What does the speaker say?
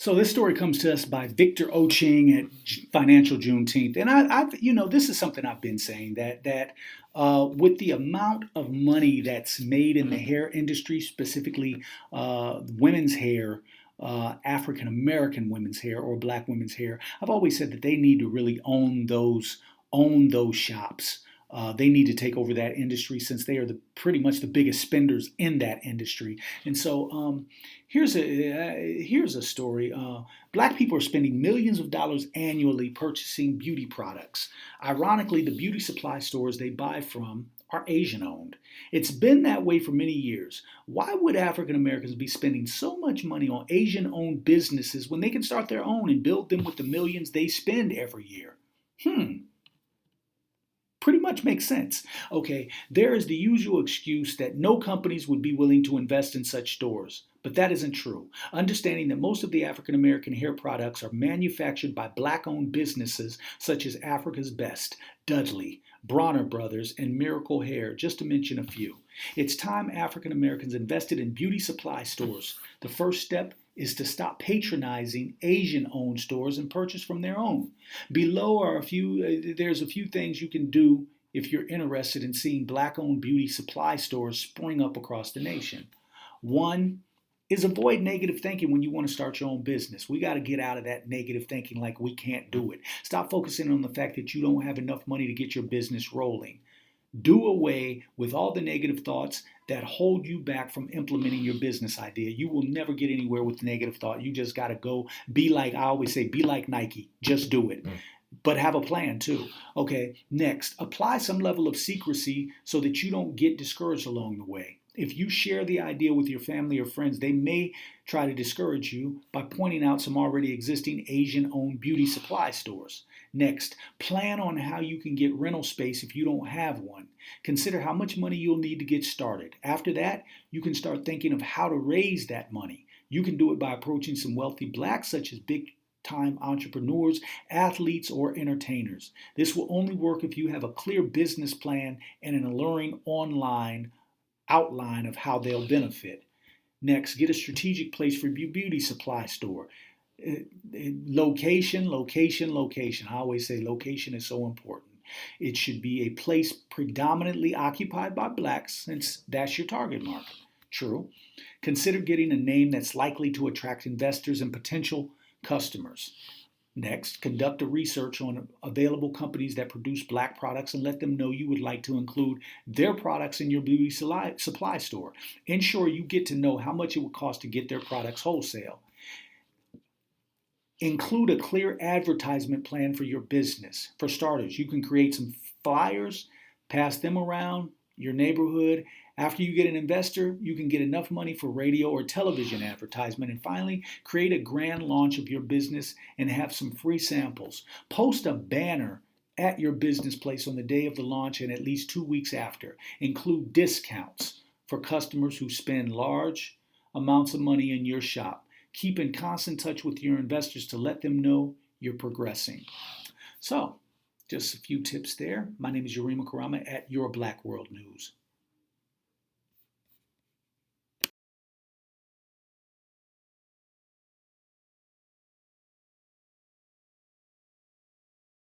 So this story comes to us by Victor Oching at Financial Juneteenth, and this is something I've been saying that with the amount of money that's made in the hair industry, specifically women's hair, African American women's hair or Black women's hair, I've always said that they need to really own those shops. They need to take over that industry since they are pretty much the biggest spenders in that industry. And so here's a story. Black people are spending millions of dollars annually purchasing beauty products. Ironically, the beauty supply stores they buy from are Asian owned. It's been that way for many years. Why would African Americans be spending so much money on Asian owned businesses when they can start their own and build them with the millions they spend every year? Pretty much makes sense. Okay, there is the usual excuse that no companies would be willing to invest in such stores. But that isn't true. Understanding that most of the African American hair products are manufactured by Black owned businesses such as Africa's Best, Dudley, Bronner Brothers, and Miracle Hair, just to mention a few. It's time African Americans invested in beauty supply stores. The first step is to stop patronizing Asian-owned stores and purchase from their own. Below are there's a few things you can do if you're interested in seeing Black-owned beauty supply stores spring up across the nation. One is avoid negative thinking when you want to start your own business. We got to get out of that negative thinking like we can't do it. Stop focusing on the fact that you don't have enough money to get your business rolling. Do away with all the negative thoughts that hold you back from implementing your business idea. You will never get anywhere with negative thought. You just got to go be like, I always say, be like Nike. Just do it. But have a plan too. Okay, next, apply some level of secrecy so that you don't get discouraged along the way. If you share the idea with your family or friends, they may try to discourage you by pointing out some already existing Asian-owned beauty supply stores. Next, plan on how you can get rental space if you don't have one. Consider how much money you'll need to get started. After that, you can start thinking of how to raise that money. You can do it by approaching some wealthy Blacks, such as big-time entrepreneurs, athletes, or entertainers. This will only work if you have a clear business plan and an alluring online outline of how they'll benefit. Next, get a strategic place for your beauty supply store. Location, location, location. I always say location is so important. It should be a place predominantly occupied by Blacks since that's your target market. True. Consider getting a name that's likely to attract investors and potential customers. Next, conduct a research on available companies that produce Black products and let them know you would like to include their products in your beauty supply store. Ensure you get to know how much it would cost to get their products wholesale. Include a clear advertisement plan for your business. For starters, you can create some flyers, pass them around your neighborhood. After you get an investor, you can get enough money for radio or television advertisement. And finally, create a grand launch of your business and have some free samples. Post a banner at your business place on the day of the launch and at least 2 weeks after. Include discounts for customers who spend large amounts of money in your shop. Keep in constant touch with your investors to let them know you're progressing. So, just a few tips there. My name is Yurima Karama at Your Black World News.